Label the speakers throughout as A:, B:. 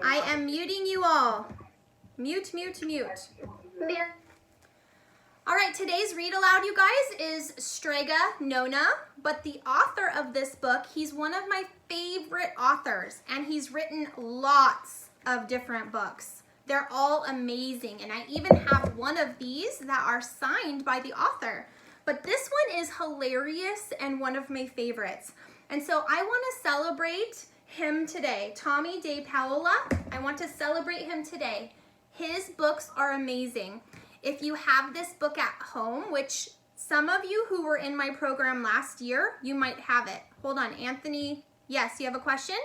A: I am muting you all. Mute, mute, mute. All right, today's read aloud, you guys, is Strega, Nona, but the author of this book, he's one of my favorite authors, and he's written lots of different books. They're all amazing, and I even have one of these that are signed by the author. But this one is hilarious and one of my favorites. And so I want to celebrate him today. Tomie dePaola, I want to celebrate him today. His books are amazing. If you have this book at home, which some of you who were in my program last year, you might have it. Hold on, Anthony. Yes, you have a question?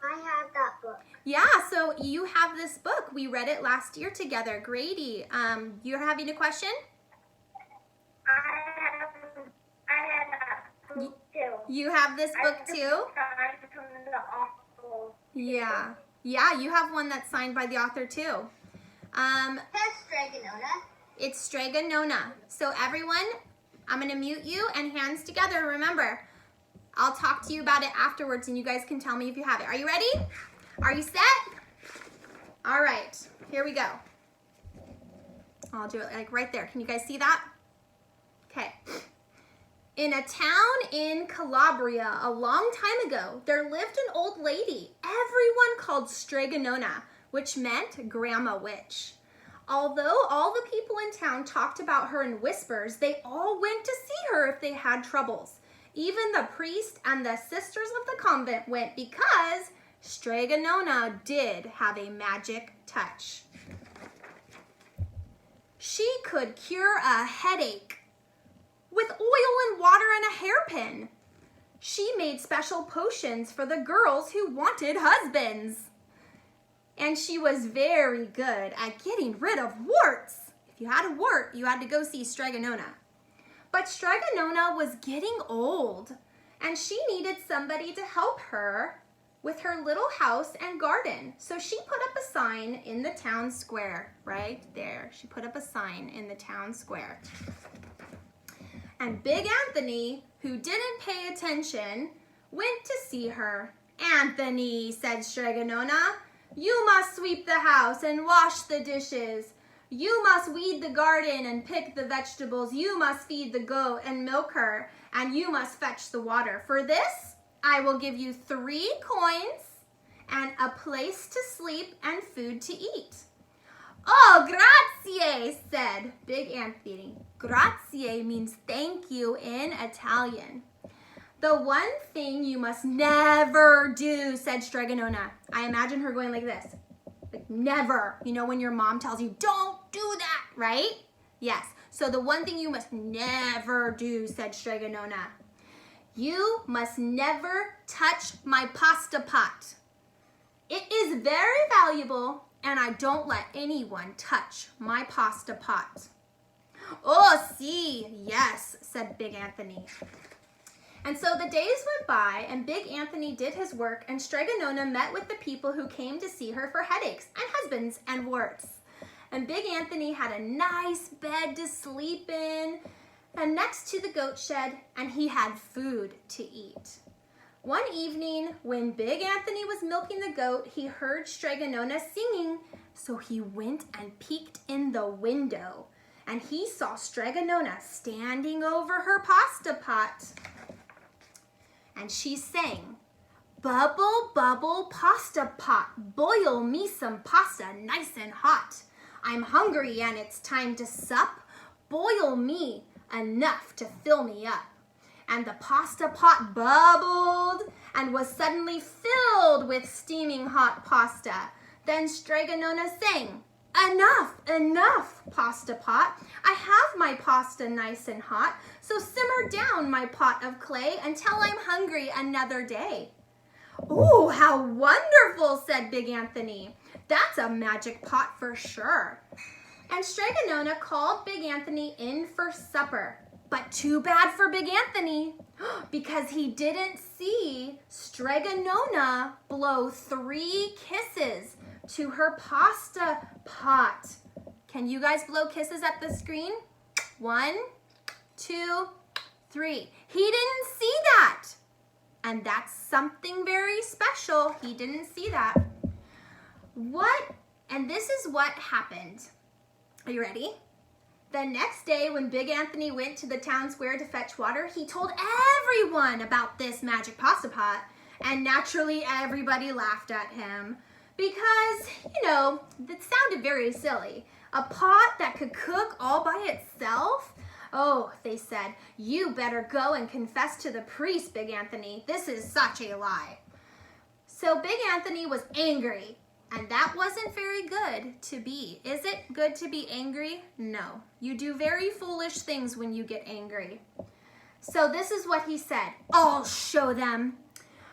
B: I have that book.
A: Yeah, so you have this book. We read it last year together. Grady, you're having a question?
B: I have that book too.
A: You have this book too? Yeah. Yeah, you have one that's signed by the author too.
B: That's Strega Nona.
A: It's Strega Nona. So everyone, I'm going to mute you and hands together. Remember, I'll talk to you about it afterwards and you guys can tell me if you have it. Are you ready? Are you set? All right, here we go. I'll do it like right there. Can you guys see that? Okay. In a town in Calabria a long time ago, there lived an old lady everyone called Strega Nona, which meant Grandma Witch. Although all the people in town talked about her in whispers, they all went to see her if they had troubles. Even the priest and the sisters of the convent went because Strega Nona did have a magic touch. She could cure a headache with oil and water and a hairpin. She made special potions for the girls who wanted husbands. And she was very good at getting rid of warts. If you had a wart, you had to go see Strega Nona. But Strega Nona was getting old, and she needed somebody to help her with her little house and garden. So she put up a sign in the town square, right there. She put up a sign in the town square. And Big Anthony, who didn't pay attention, went to see her. "Anthony," said Strega Nona, "you must sweep the house and wash the dishes. You must weed the garden and pick the vegetables. You must feed the goat and milk her, and you must fetch the water. For this, I will give you 3 coins and a place to sleep and food to eat." "Oh, grazie," said Big Anthony. Grazie means thank you in Italian. "The one thing you must never do," said Strega Nona. I imagine her going like this, like never. You know when your mom tells you, don't do that, right? Yes. So the one thing you must never do, said Strega Nona. "You must never touch my pasta pot. It is very valuable and I don't let anyone touch my pasta pot." "Oh, si, yes," said Big Anthony. And so the days went by and Big Anthony did his work and Strega Nona met with the people who came to see her for headaches and husbands and warts. And Big Anthony had a nice bed to sleep in and next to the goat shed, and he had food to eat. One evening when Big Anthony was milking the goat, he heard Strega Nona singing, so he went and peeked in the window and he saw Strega Nona standing over her pasta pot. And she sang, "Bubble, bubble, pasta pot, boil me some pasta nice and hot. I'm hungry and it's time to sup. Boil me enough to fill me up." And the pasta pot bubbled and was suddenly filled with steaming hot pasta. Then Strega Nona sang, "Enough, enough, pasta pot. I have my pasta nice and hot, so simmer down my pot of clay until I'm hungry another day." "Ooh, how wonderful," said Big Anthony. "That's a magic pot for sure." And Strega Nona called Big Anthony in for supper. But too bad for Big Anthony, because he didn't see Strega Nona blow 3 kisses to her pasta pot. Can you guys blow kisses at the screen? 1, 2, 3. He didn't see that. And that's something very special. He didn't see that. And this is what happened. Are you ready? The next day when Big Anthony went to the town square to fetch water, he told everyone about this magic pasta pot. And naturally, everybody laughed at him because, it sounded very silly. A pot that could cook all by itself? Oh, they said, you better go and confess to the priest, Big Anthony. This is such a lie. So Big Anthony was angry, and that wasn't very good to be. Is it good to be angry? No. You do very foolish things when you get angry. So this is what he said. I'll show them.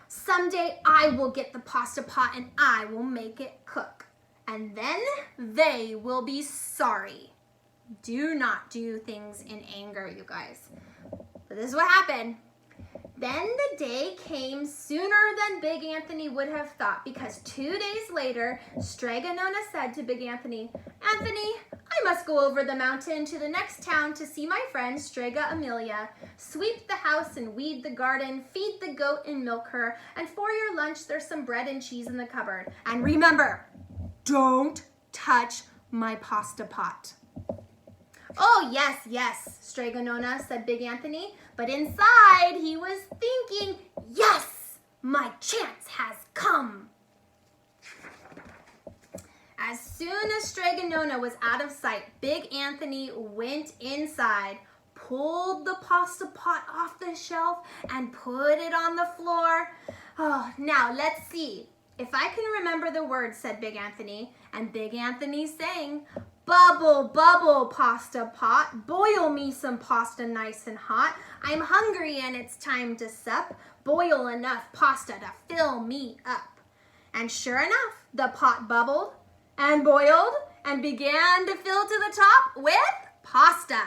A: Someday I will get the pasta pot and I will make it cook. And then they will be sorry. Do not do things in anger, you guys. But this is what happened. Then the day came sooner than Big Anthony would have thought, because 2 days later, Strega Nona said to Big Anthony, Anthony, I must go over the mountain to the next town to see my friend Strega Amelia. Sweep the house and weed the garden, feed the goat and milk her, and for your lunch there's some bread and cheese in the cupboard. And remember, don't touch my pasta pot. Oh, yes, Strega Nona, said Big Anthony, but inside he was thinking, yes, my chance has come. As soon as Strega Nona was out of sight, Big Anthony went inside, pulled the pasta pot off the shelf, and put it on the floor. Oh, now let's see. If I can remember the words, said Big Anthony, and Big Anthony sang, bubble, bubble, pasta pot, boil me some pasta nice and hot. I'm hungry and it's time to sup. Boil enough pasta to fill me up. And sure enough, the pot bubbled and boiled and began to fill to the top with pasta.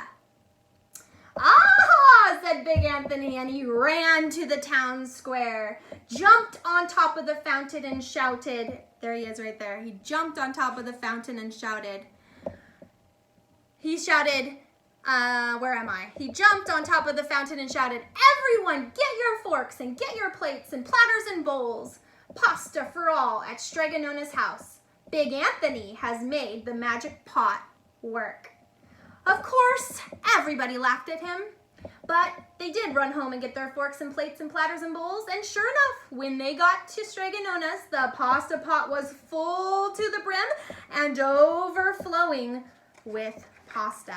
A: Ah, said Big Anthony, and he ran to the town square, jumped on top of the fountain and shouted. There he is right there. He jumped on top of the fountain and shouted. He shouted, where am I? He jumped on top of the fountain and shouted, everyone, get your forks and get your plates and platters and bowls. Pasta for all at Strega Nona's house. Big Anthony has made the magic pot work. Of course, everybody laughed at him, but they did run home and get their forks and plates and platters and bowls, and sure enough, when they got to Strega Nona's, the pasta pot was full to the brim and overflowing with pasta.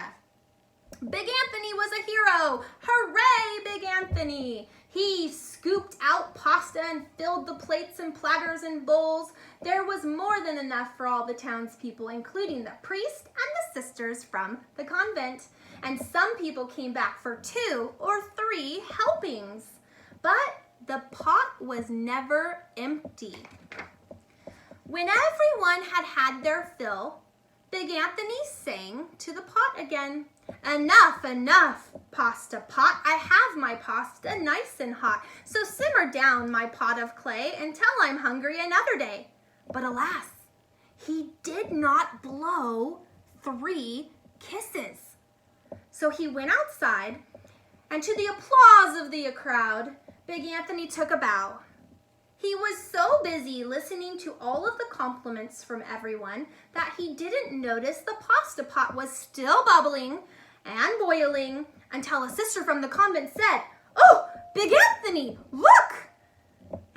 A: Big Anthony was a hero. Hooray, Big Anthony! He scooped out pasta and filled the plates and platters and bowls. There was more than enough for all the townspeople, including the priest and the sisters from the convent. And some people came back for 2 or 3 helpings. But the pot was never empty. When everyone had had their fill, Big Anthony sang to the pot again. Enough, enough, pasta pot. I have my pasta nice and hot. So simmer down my pot of clay until I'm hungry another day. But alas, he did not blow 3 kisses. So he went outside, and to the applause of the crowd, Big Anthony took a bow. He was so busy listening to all of the compliments from everyone that he didn't notice the pasta pot was still bubbling and boiling until a sister from the convent said, "Oh, Big Anthony, look!"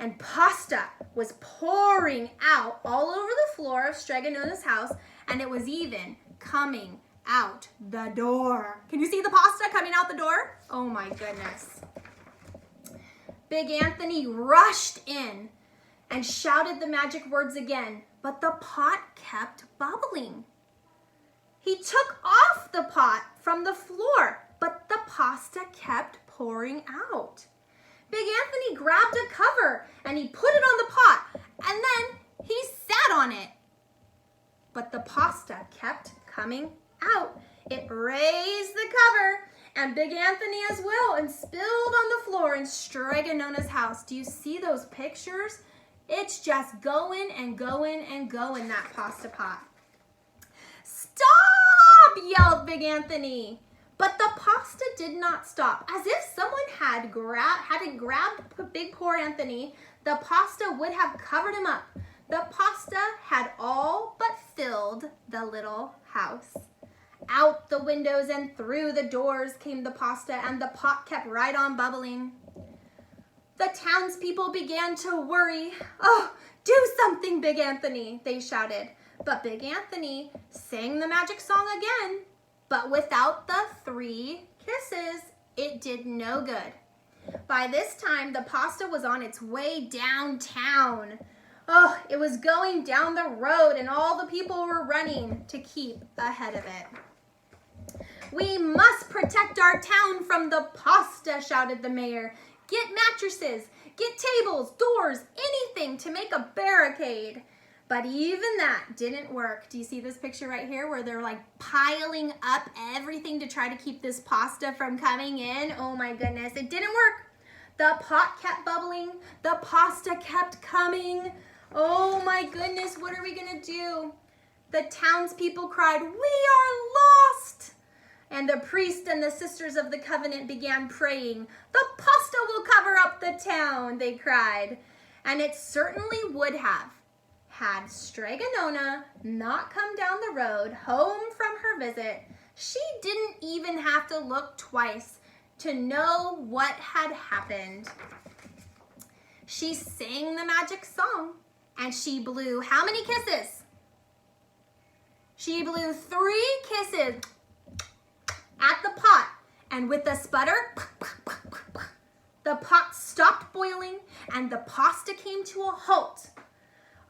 A: And pasta was pouring out all over the floor of Strega Nona's house, and it was even coming out the door. Can you see the pasta coming out the door? Oh my goodness. Big Anthony rushed in and shouted the magic words again, but the pot kept bubbling. He took off the pot from the floor, but the pasta kept pouring out. Big Anthony grabbed a cover and he put it on the pot, and then he sat on it. But the pasta kept coming out. It raised the cover, and Big Anthony as well, and spilled on the floor in Strega Nona's house. Do you see those pictures? It's just going and going and going, that pasta pot. "Stop!" yelled Big Anthony. But the pasta did not stop. As if someone hadn't grabbed Big Poor Anthony, the pasta would have covered him up. The pasta had all the little house. Out the windows and through the doors came the pasta, and the pot kept right on bubbling. The townspeople began to worry. "Oh, do something, Big Anthony," they shouted. But Big Anthony sang the magic song again. But without the 3 kisses, it did no good. By this time, the pasta was on its way downtown. Oh, it was going down the road, and all the people were running to keep ahead of it. "We must protect our town from the pasta," shouted the mayor. "Get mattresses, get tables, doors, anything to make a barricade." But even that didn't work. Do you see this picture right here where they're like piling up everything to try to keep this pasta from coming in? Oh my goodness, it didn't work. The pot kept bubbling. The pasta kept coming. Oh my goodness, what are we gonna do? The townspeople cried, "We are lost!" And the priest and the sisters of the covenant began praying. "The pasta will cover up the town," they cried. And it certainly would have, had Strega Nona not come down the road home from her visit. She didn't even have to look twice to know what had happened. She sang the magic song, and she blew how many kisses? She blew 3 kisses at the pot, and with a sputter, the pot stopped boiling and the pasta came to a halt.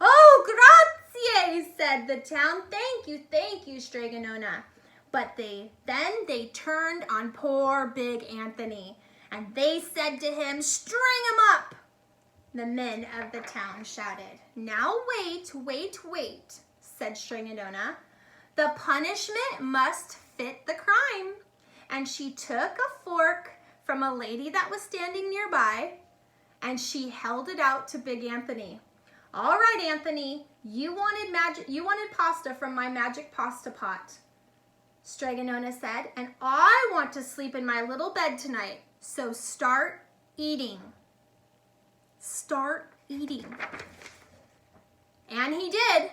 A: "Oh, grazie," said the town. Thank you, Strega Nona." But then they turned on poor Big Anthony, and they said to him, "String him up." The men of the town shouted. "Now wait, said Strega Nona. "The punishment must fit the crime." And she took a fork from a lady that was standing nearby, and she held it out to Big Anthony. "All right, Anthony, you wanted pasta from my magic pasta pot," Strega Nona said, "and I want to sleep in my little bed tonight, so start eating." Start eating. And he did.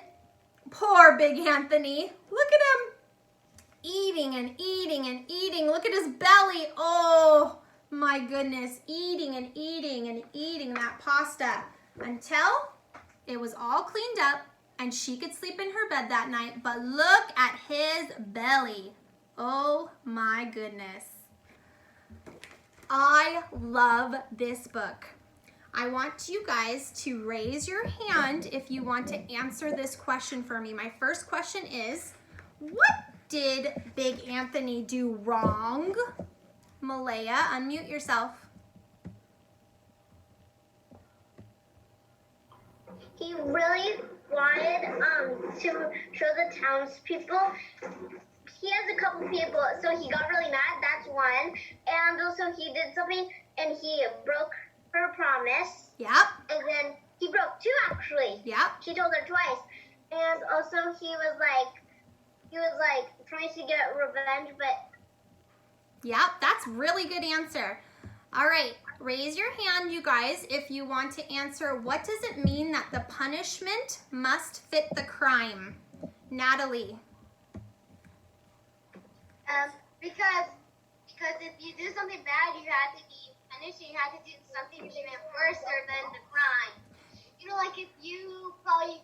A: Poor Big Anthony. Look at him. Eating and eating and eating. Look at his belly. Oh, my goodness. Eating and eating and eating that pasta until it was all cleaned up and she could sleep in her bed that night. But look at his belly. Oh, my goodness. I love this book. I want you guys to raise your hand if you want to answer this question for me. My first question is, what did Big Anthony do wrong? Malaya, unmute yourself.
B: He really wanted to show the townspeople. He has a couple people, so he got really mad. That's one. And also he did something and he broke her promise.
A: Yep.
B: And then he broke 2 actually.
A: Yep.
B: She told her twice. And also he was like trying to get revenge, but
A: Yep, that's really good answer. All right, raise your hand, you guys, if you want to answer. What does it mean that the punishment must fit the crime? Natalie.
B: Because if you do something bad, you have to be punished. You have to do something even worse than the crime. You know, like if you probably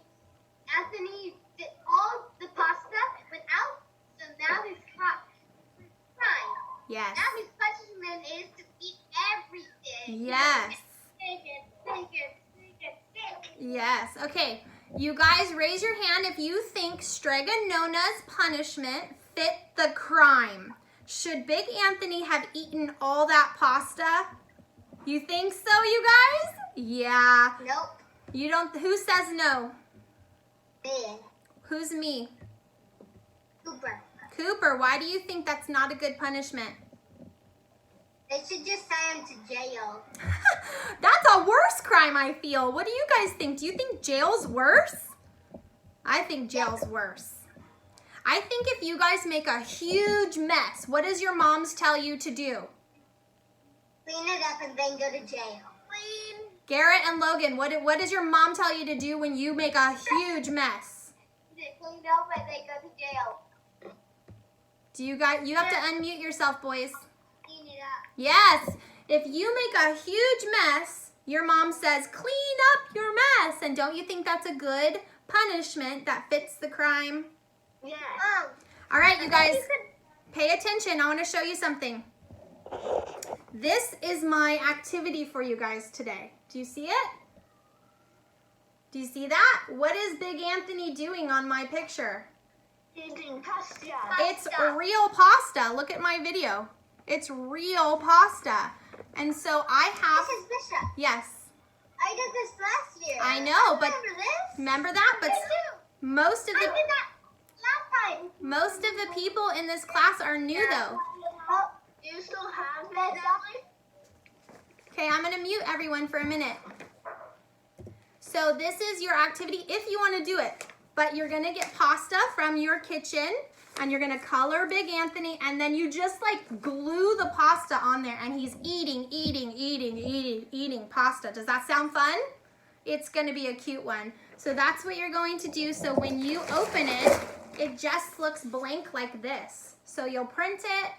B: Anthony did all the pasta without, so now his crime.
A: Yes.
B: Now his punishment is to eat everything.
A: Yes.
B: Think.
A: Yes. Okay. You guys raise your hand if you think Strega Nona's punishment fit the crime. Should Big Anthony have eaten all that pasta? You think so, you guys? Yeah.
B: Nope.
A: You don't. Who says no?
B: Me.
A: Who's me?
B: Cooper.
A: Cooper, why do you think that's not a good punishment?
B: They should just send him to jail.
A: That's a worse crime, I feel. What do you guys think? Do you think jail's worse? I think jail's worse. I think if you guys make a huge mess, what does your moms tell you to do?
B: Clean it up and then go to jail. Clean.
A: Garrett and Logan, what does your mom tell you to do when you make a huge mess?
B: cleaned up and they go to jail.
A: You have to unmute yourself, boys.
B: Clean it up.
A: Yes. If you make a huge mess, your mom says, clean up your mess. And don't you think that's a good punishment that fits the crime?
B: Yes.
A: All right, you guys, pay attention. I want to show you something. This is my activity for you guys today. Do you see it? Do you see that? What is Big Anthony doing on my picture?
B: Eating pasta.
A: It's real pasta. Look at my video. It's real pasta. And so I have...
B: This is Bishop.
A: Yes.
B: I did this last year.
A: I know, but...
B: Remember this?
A: Remember that? But most of
B: I
A: the...
B: did that last time.
A: Most of the people in this class are new, though.
B: Do you still have that, Natalie?
A: Okay, I'm going to mute everyone for a minute. So this is your activity if you want to do it. But you're going to get pasta from your kitchen, and you're going to color Big Anthony, and then you just like glue the pasta on there, and he's eating pasta. Does that sound fun? It's going to be a cute one. So that's what you're going to do. So when you open it, it just looks blank like this. So you'll print it,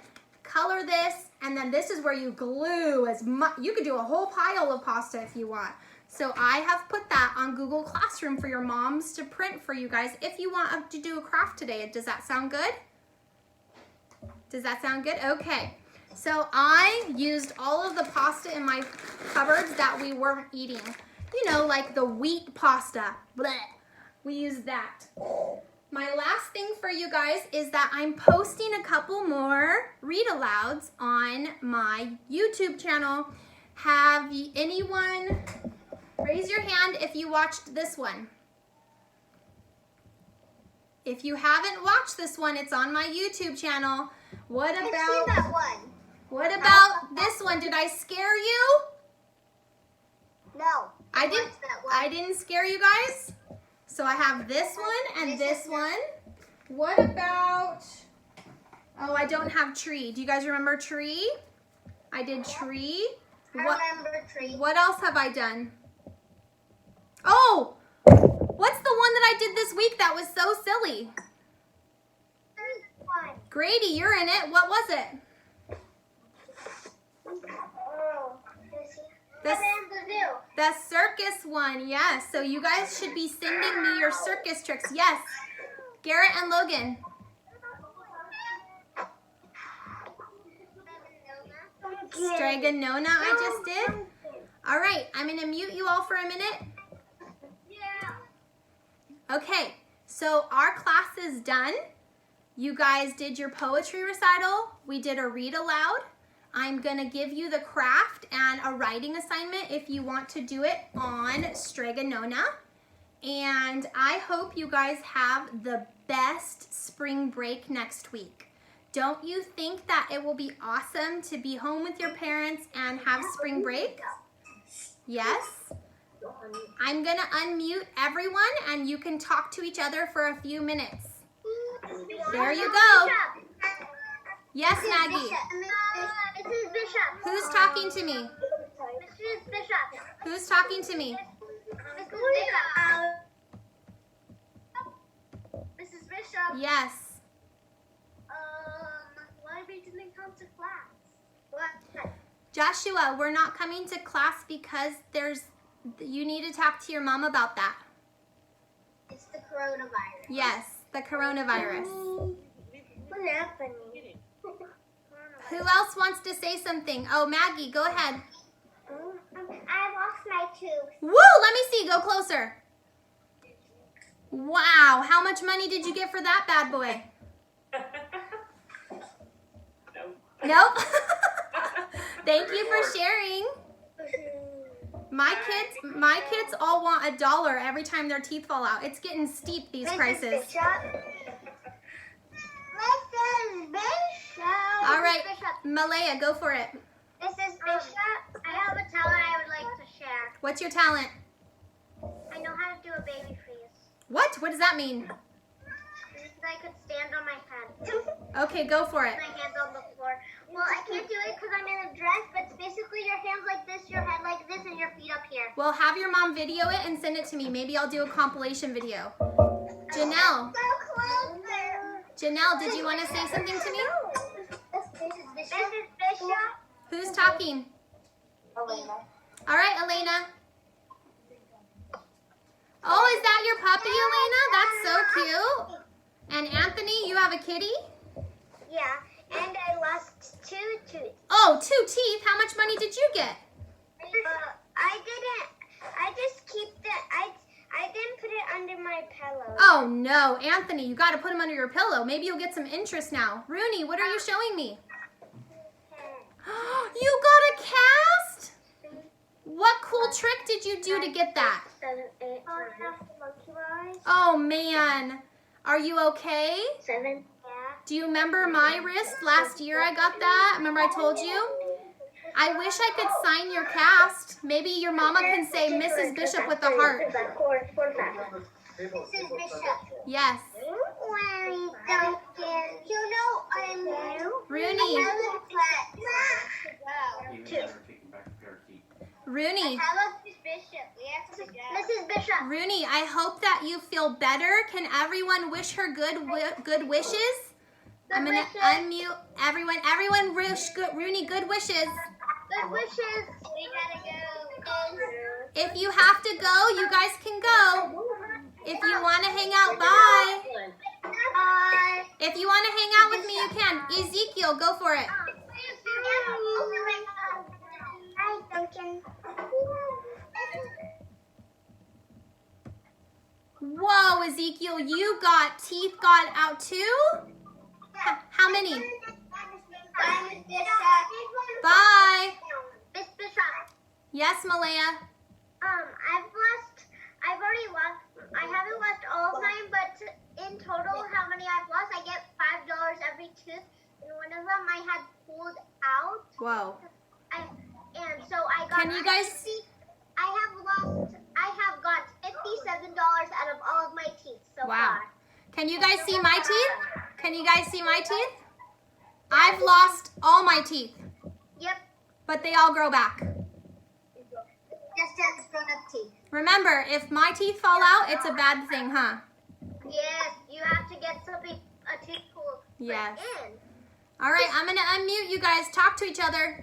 A: color this, and then this is where you glue as much. You could do a whole pile of pasta if you want. So I have put that on Google Classroom for your moms to print for you guys if you want to do a craft today. Does that sound good? Does that sound good? Okay. So I used all of the pasta in my cupboards that we weren't eating. You know, like the wheat pasta. Blech. We used that. My last thing for you guys is that I'm posting a couple more read-alouds on my YouTube channel. Have anyone... Raise your hand if you watched this one. If you haven't watched this one, it's on my YouTube channel. What about
B: that one?
A: What about this one? Did I scare you?
B: No.
A: I didn't scare you guys. So I have this one and this one. What about... Oh, I don't have tree. Do you guys remember tree? I did tree.
B: I remember tree.
A: What else have I done? Oh, what's the one that I did this week that was so silly? Grady, you're in it. What was it? The circus one, yes. So you guys should be sending me your circus tricks. Yes. Garrett and Logan. Strega Nona I just did. All right, I'm going to mute you all for a minute. Okay, so our class is done. You guys did your poetry recital. We did a read aloud. I'm gonna give you the craft and a writing assignment if you want to do it on Strega Nona. And I hope you guys have the best spring break next week. Don't you think that it will be awesome to be home with your parents and have spring break? Yes? I'm gonna unmute everyone and you can talk to each other for a few minutes. There you go. Yes, Maggie.
B: This is Bishop.
A: Who's talking to me?
B: This is Bishop.
A: Who's talking to me?
B: This is Bishop. This is Bishop.
A: Yes.
B: Why we didn't come to class? What?
A: Joshua, we're not coming to class because you need to talk to your mom about that.
B: It's the coronavirus.
A: Yes, the coronavirus.
B: What's happening?
A: Who else wants to say something? Oh, Maggie, go ahead.
B: I lost my tooth.
A: Woo, let me see. Go closer. Wow, how much money did you get for that bad boy? Nope. Thank you for sharing. My kids all want $1 every time their teeth fall out. It's getting steep, these prices.
B: This is Bishop.
A: All right, Malaya, go for it.
B: This is Bishop. I have a talent I would like to share.
A: What's your talent?
B: I know how to do a baby freeze.
A: What? What does that mean?
B: I could stand on my head.
A: Okay, go for it.
B: My hands on the floor. Well, I can't do it because I'm in a dress, but it's basically your hands like this, your head like this, and your feet up here.
A: Well, have your mom video it and send it to me. Maybe I'll do a compilation video. Janelle.
B: closer.
A: Janelle, did you want to say something to me?
B: Mrs. Bishop.
A: Who's talking?
B: Elena.
A: All right, Elena. Oh, is that your puppy, Elena? That's so cute. And Anthony, you have a kitty?
B: Yeah, and I lost 2 teeth.
A: Oh, 2 teeth. How much money did you get?
B: I didn't. I just keep I didn't put it under my pillow.
A: Oh, no. Anthony, you got to put them under your pillow. Maybe you'll get some interest now. Rooney, what are you showing me? You got a cast? What cool trick did you do to get that?
B: 7, 8, 9.
A: Oh, man. Are you okay?
B: 7. Yeah.
A: Do you remember my wrist? Last year I got that. Remember I told you? I wish I could sign your cast. Maybe your mama can say Mrs. Bishop with the heart.
B: Mrs. Bishop.
A: Yes.
B: You know I'm new.
A: Rooney.
B: I have a class.
A: Rooney.
B: Mrs. Bishop.
A: Rooney, I hope that you feel better. Can everyone wish her good wishes? I'm going to unmute everyone. Everyone wish Rooney good wishes.
B: Good wishes. We gotta go.
A: If you have to go, you guys can go. If you want to hang out, bye.
B: Bye.
A: If you want to hang out with me, you can. Ezekiel, go for it.
B: Hi, Duncan.
A: Whoa, Ezekiel, you got teeth got out too? How many? Bye.
B: Miss Bishop.
A: Yes, Malaya.
B: I've already lost, I haven't lost all of mine, but in total, how many I've lost, I get $5 every tooth, and one of them I had pulled out.
A: Whoa.
B: And so I got,
A: Can you guys
B: I have got $57 out of all of my teeth so
A: Wow.
B: far.
A: Can you guys see my teeth? Can you guys see my teeth? I've lost all my teeth,
B: Yep,
A: but they all grow back.
B: just as grown-up teeth.
A: Remember, if my teeth fall out, it's a bad thing, huh?
B: Yes, you have to get something, a tooth pulled
A: Yes.
B: in.
A: All right, I'm going to unmute you guys. Talk to each other.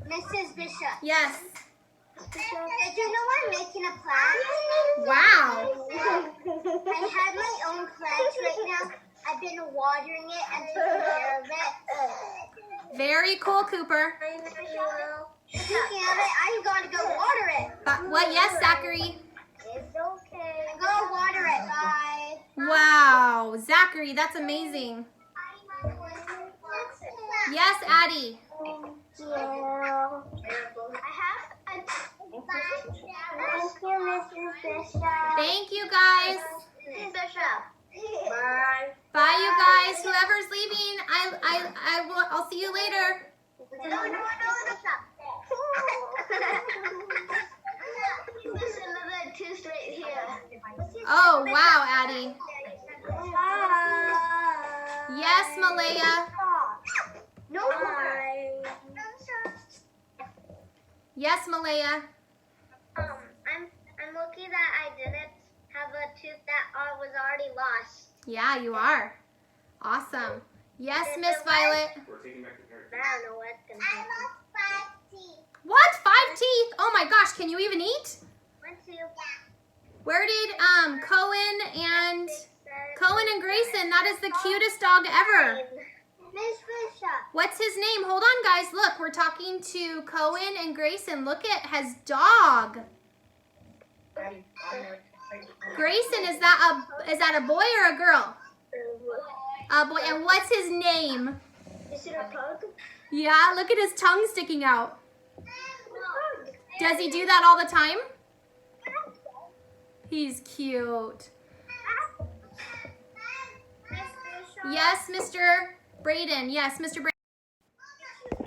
B: Mrs. Bishop.
A: Yes.
B: Did you know I'm making a plant?
A: Wow.
B: I have my own plants right now. I've been watering it and taking care of it.
A: Very cool, Cooper.
B: Speaking of it, I'm going to go water it.
A: What? Yes, Zachary.
B: It's okay. Go water it. Bye.
A: Wow. Zachary, that's amazing. Yes, Addie.
B: Thank you, Mrs. Bishop.
A: Thank you, guys.
B: Mrs. Bishop. Bye.
A: Bye, you guys. Whoever's leaving, I'll see you later.
B: No, There's another tooth right here.
A: Oh, wow, Addie. Yes, Malaya.
B: No more.
A: Yes, Malaya.
B: I'm lucky that I didn't have a tooth that was already lost.
A: Yeah, you are. Awesome. Yes, Miss Violet.
B: I don't know what's gonna happen. I lost 5 teeth.
A: What? 5 teeth? Oh my gosh, can you even eat?
B: 1, 2.
A: Where did Cohen and Grayson? That is the cutest dog ever.
B: Miss Bishop.
A: What's his name? Hold on, guys. Look, we're talking to Cohen and Grayson. Look at his dog. Grayson, is that a boy or a girl? A boy. And what's his name?
B: Is it a pug?
A: Yeah, look at his tongue sticking out. Does he do that all the time? He's cute. Yes, Mr. Braden. Yes, Mr. Braden.